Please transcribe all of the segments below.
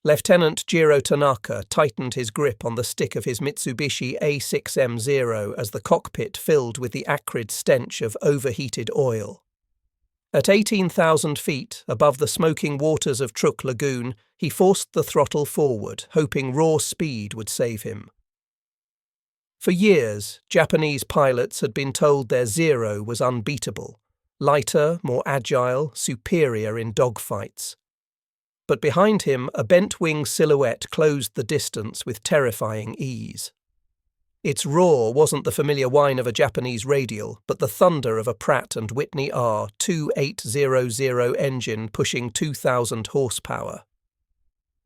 Lieutenant Jiro Tanaka tightened his grip on the stick of his Mitsubishi A6M0 as the cockpit filled with the acrid stench of overheated oil. At 18,000 feet above the smoking waters of Truk Lagoon, he forced the throttle forward, hoping raw speed would save him. For years, Japanese pilots had been told their Zero was unbeatable, lighter, more agile, superior in dogfights. But behind him, a bent-wing silhouette closed the distance with terrifying ease. Its roar wasn't the familiar whine of a Japanese radial, but the thunder of a Pratt & Whitney R2800 engine pushing 2,000 horsepower.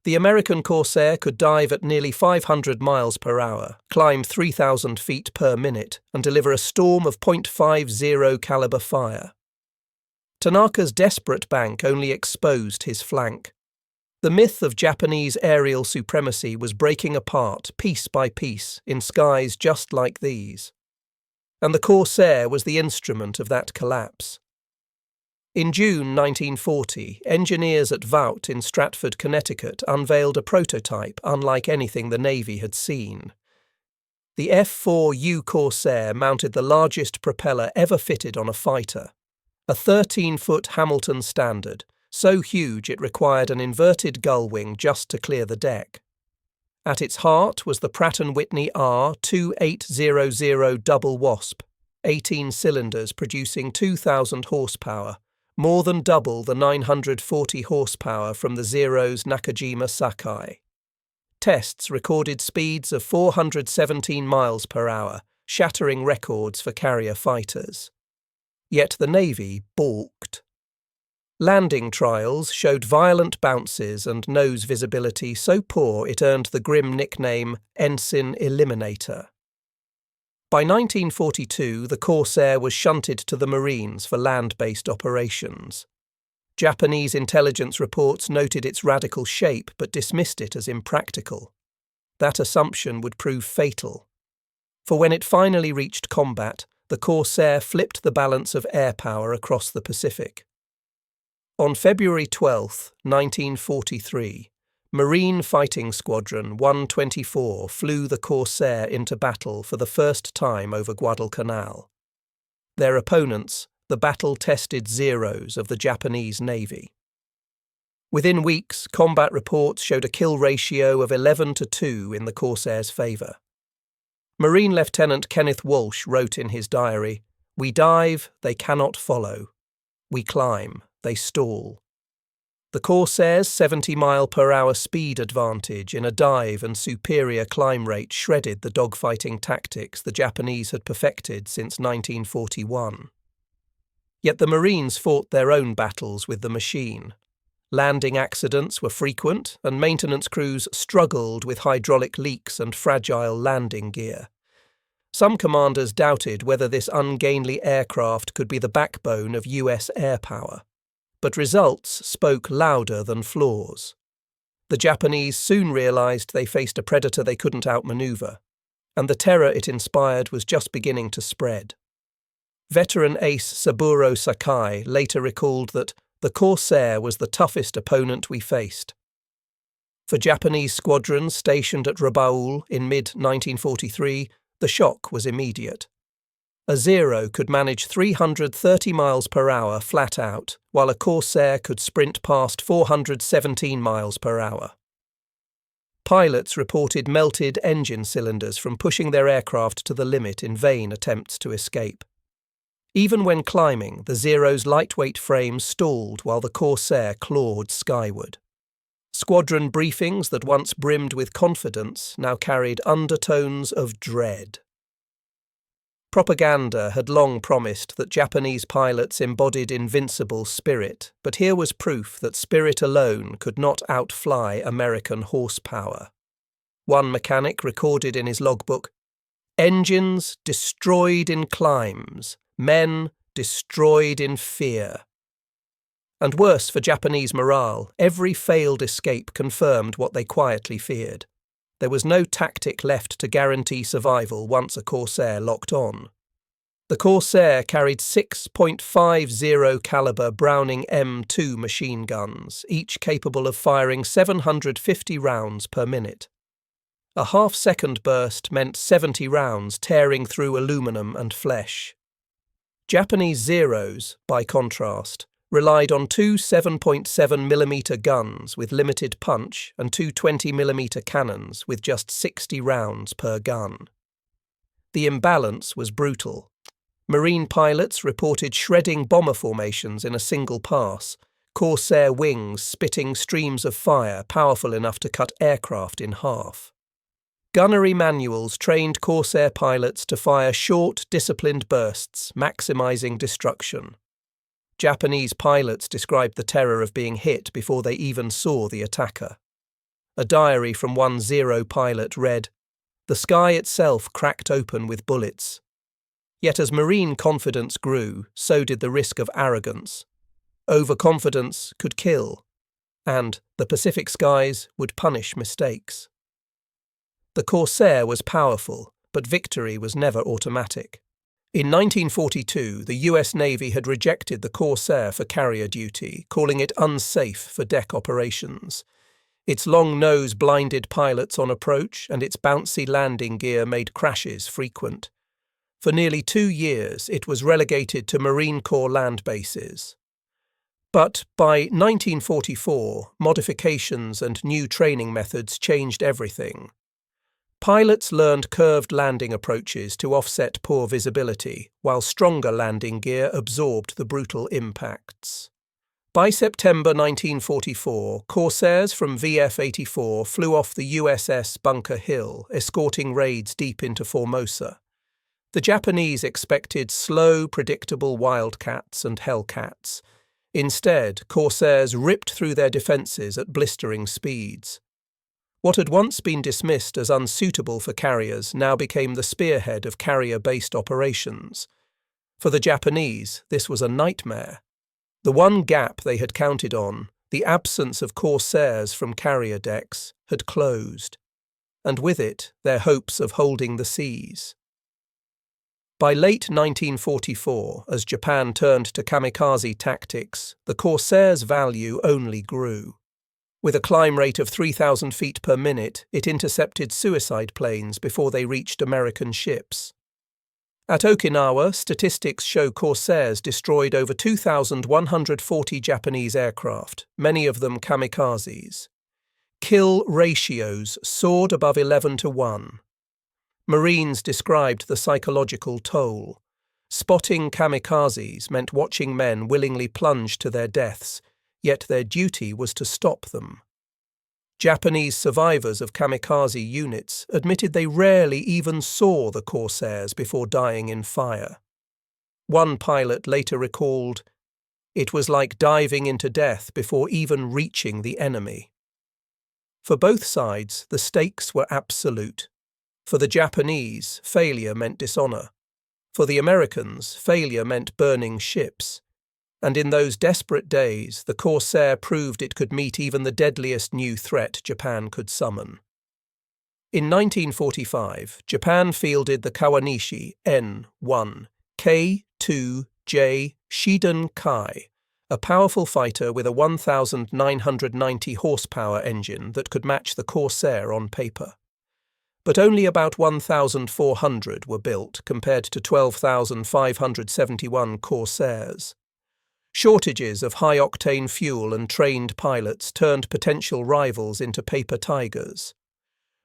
The American Corsair could dive at nearly 500 miles per hour, climb 3,000 feet per minute, and deliver a storm of .50 caliber fire. Tanaka's desperate bank only exposed his flank. The myth of Japanese aerial supremacy was breaking apart piece by piece in skies just like these. And the Corsair was the instrument of that collapse. In June 1940, engineers at Vought in Stratford, Connecticut unveiled a prototype unlike anything the Navy had seen. The F-4U Corsair mounted the largest propeller ever fitted on a fighter, a 13-foot Hamilton Standard, so huge it required an inverted gull wing just to clear the deck. At its heart was the Pratt & Whitney R2800 Double Wasp, 18 cylinders producing 2,000 horsepower, more than double the 940 horsepower from the Zero's Nakajima Sakai. Tests recorded speeds of 417 miles per hour, shattering records for carrier fighters. Yet the Navy balked. Landing trials showed violent bounces and nose visibility so poor it earned the grim nickname Ensign Eliminator. By 1942, the Corsair was shunted to the Marines for land-based operations. Japanese intelligence reports noted its radical shape but dismissed it as impractical. That assumption would prove fatal. For when it finally reached combat, the Corsair flipped the balance of air power across the Pacific. On February 12, 1943, Marine Fighting Squadron 124 flew the Corsair into battle for the first time over Guadalcanal. Their opponents, the battle-tested Zeros of the Japanese Navy. Within weeks, combat reports showed a kill ratio of 11-2 in the Corsair's favour. Marine Lieutenant Kenneth Walsh wrote in his diary, "We dive, they cannot follow. We climb, they stall." The Corsair's 70-mile-per-hour speed advantage in a dive and superior climb rate shredded the dogfighting tactics the Japanese had perfected since 1941. Yet the Marines fought their own battles with the machine. Landing accidents were frequent, and maintenance crews struggled with hydraulic leaks and fragile landing gear. Some commanders doubted whether this ungainly aircraft could be the backbone of US air power. But results spoke louder than flaws. The Japanese soon realized they faced a predator they couldn't outmaneuver, and the terror it inspired was just beginning to spread. Veteran ace Saburo Sakai later recalled that the Corsair was the toughest opponent we faced. For Japanese squadrons stationed at Rabaul in mid-1943, the shock was immediate. A Zero could manage 330 miles per hour flat out, while a Corsair could sprint past 417 miles per hour. Pilots reported melted engine cylinders from pushing their aircraft to the limit in vain attempts to escape. Even when climbing, the Zero's lightweight frame stalled while the Corsair clawed skyward. Squadron briefings that once brimmed with confidence now carried undertones of dread. Propaganda had long promised that Japanese pilots embodied invincible spirit, but here was proof that spirit alone could not outfly American horsepower. One mechanic recorded in his logbook, "Engines destroyed in climbs, men destroyed in fear." And worse for Japanese morale, every failed escape confirmed what they quietly feared. There was no tactic left to guarantee survival once a Corsair locked on. The Corsair carried 6.50 caliber Browning M2 machine guns, each capable of firing 750 rounds per minute. A half-second burst meant 70 rounds tearing through aluminum and flesh. Japanese Zeros, by contrast, relied on two 7.7mm guns with limited punch and two 20mm cannons with just 60 rounds per gun. The imbalance was brutal. Marine pilots reported shredding bomber formations in a single pass, Corsair wings spitting streams of fire powerful enough to cut aircraft in half. Gunnery manuals trained Corsair pilots to fire short, disciplined bursts, maximising destruction. Japanese pilots described the terror of being hit before they even saw the attacker. A diary from one Zero pilot read, "The sky itself cracked open with bullets." Yet as marine confidence grew, so did the risk of arrogance. Overconfidence could kill, and the Pacific skies would punish mistakes. The Corsair was powerful, but victory was never automatic. In 1942, the US Navy had rejected the Corsair for carrier duty, calling it unsafe for deck operations. Its long nose blinded pilots on approach, and its bouncy landing gear made crashes frequent. For nearly 2 years, it was relegated to Marine Corps land bases. But by 1944, modifications and new training methods changed everything. Pilots learned curved landing approaches to offset poor visibility, while stronger landing gear absorbed the brutal impacts. By September 1944, Corsairs from VF-84 flew off the USS Bunker Hill, escorting raids deep into Formosa. The Japanese expected slow, predictable Wildcats and Hellcats. Instead, Corsairs ripped through their defences at blistering speeds. What had once been dismissed as unsuitable for carriers now became the spearhead of carrier-based operations. For the Japanese, this was a nightmare. The one gap they had counted on, the absence of Corsairs from carrier decks, had closed, and with it their hopes of holding the seas. By late 1944, as Japan turned to kamikaze tactics, the Corsair's value only grew. With a climb rate of 3,000 feet per minute, it intercepted suicide planes before they reached American ships. At Okinawa, statistics show Corsairs destroyed over 2,140 Japanese aircraft, many of them kamikazes. Kill ratios soared above 11-1. Marines described the psychological toll. Spotting kamikazes meant watching men willingly plunge to their deaths, yet their duty was to stop them. Japanese survivors of kamikaze units admitted they rarely even saw the Corsairs before dying in fire. One pilot later recalled, "It was like diving into death before even reaching the enemy." For both sides, the stakes were absolute. For the Japanese, failure meant dishonor. For the Americans, failure meant burning ships. And in those desperate days, the Corsair proved it could meet even the deadliest new threat Japan could summon. In 1945, Japan fielded the Kawanishi N-1 K-2J Shiden Kai, a powerful fighter with a 1,990 horsepower engine that could match the Corsair on paper. But only about 1,400 were built compared to 12,571 Corsairs. Shortages of high-octane fuel and trained pilots turned potential rivals into paper tigers.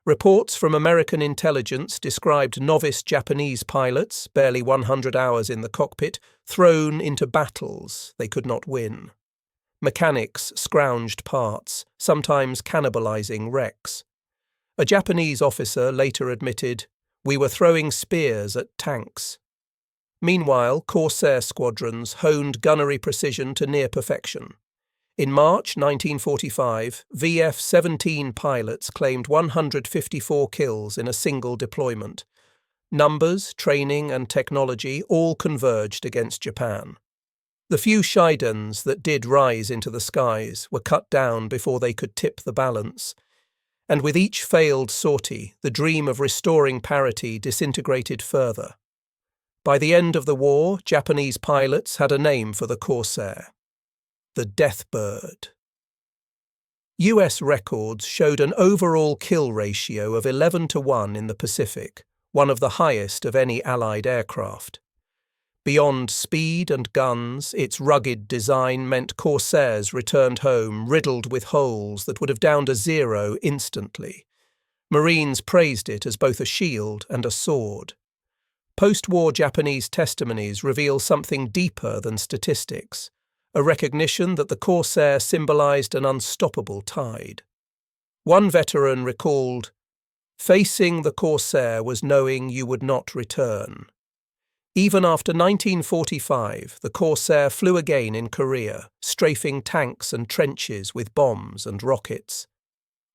Reports from American intelligence described novice Japanese pilots, barely 100 hours in the cockpit, thrown into battles they could not win. Mechanics scrounged parts, sometimes cannibalizing wrecks. A Japanese officer later admitted, "We were throwing spears at tanks." Meanwhile, Corsair squadrons honed gunnery precision to near perfection. In March 1945, VF-17 pilots claimed 154 kills in a single deployment. Numbers, training and technology all converged against Japan. The few Shidens that did rise into the skies were cut down before they could tip the balance. And with each failed sortie, the dream of restoring parity disintegrated further. By the end of the war, Japanese pilots had a name for the Corsair: the Death Bird. US records showed an overall kill ratio of 11-1 in the Pacific, one of the highest of any Allied aircraft. Beyond speed and guns, its rugged design meant Corsairs returned home riddled with holes that would have downed a Zero instantly. Marines praised it as both a shield and a sword. Post-war Japanese testimonies reveal something deeper than statistics, a recognition that the Corsair symbolized an unstoppable tide. One veteran recalled, "Facing the Corsair was knowing you would not return." Even after 1945, the Corsair flew again in Korea, strafing tanks and trenches with bombs and rockets.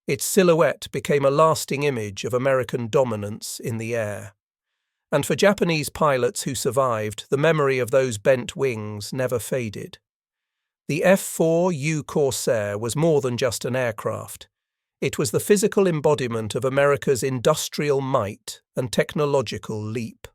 Its silhouette became a lasting image of American dominance in the air. And for Japanese pilots who survived, the memory of those bent wings never faded. The F-4U Corsair was more than just an aircraft. It was the physical embodiment of America's industrial might and technological leap.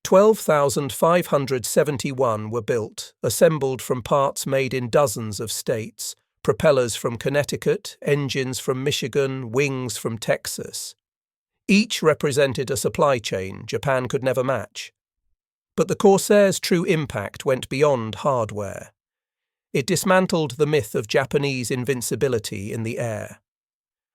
12,571 were built, assembled from parts made in dozens of states, propellers from Connecticut, engines from Michigan, wings from Texas. Each represented a supply chain Japan could never match. But the Corsair's true impact went beyond hardware. It dismantled the myth of Japanese invincibility in the air.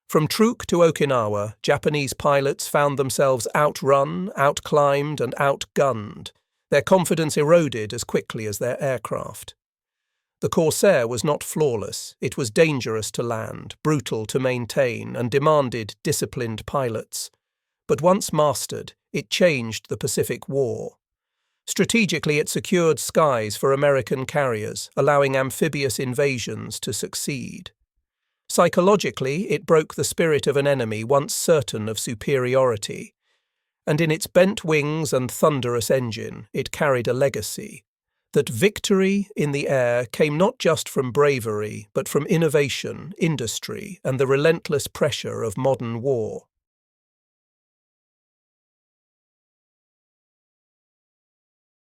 From Truk to Okinawa, Japanese pilots found themselves outrun, outclimbed, and outgunned. Their confidence eroded as quickly as their aircraft. The Corsair was not flawless. It was dangerous to land, brutal to maintain, and demanded disciplined pilots. But once mastered, it changed the Pacific War. Strategically, it secured skies for American carriers, allowing amphibious invasions to succeed. Psychologically, it broke the spirit of an enemy once certain of superiority. And in its bent wings and thunderous engine, it carried a legacy: that victory in the air came not just from bravery, but from innovation, industry, and the relentless pressure of modern war.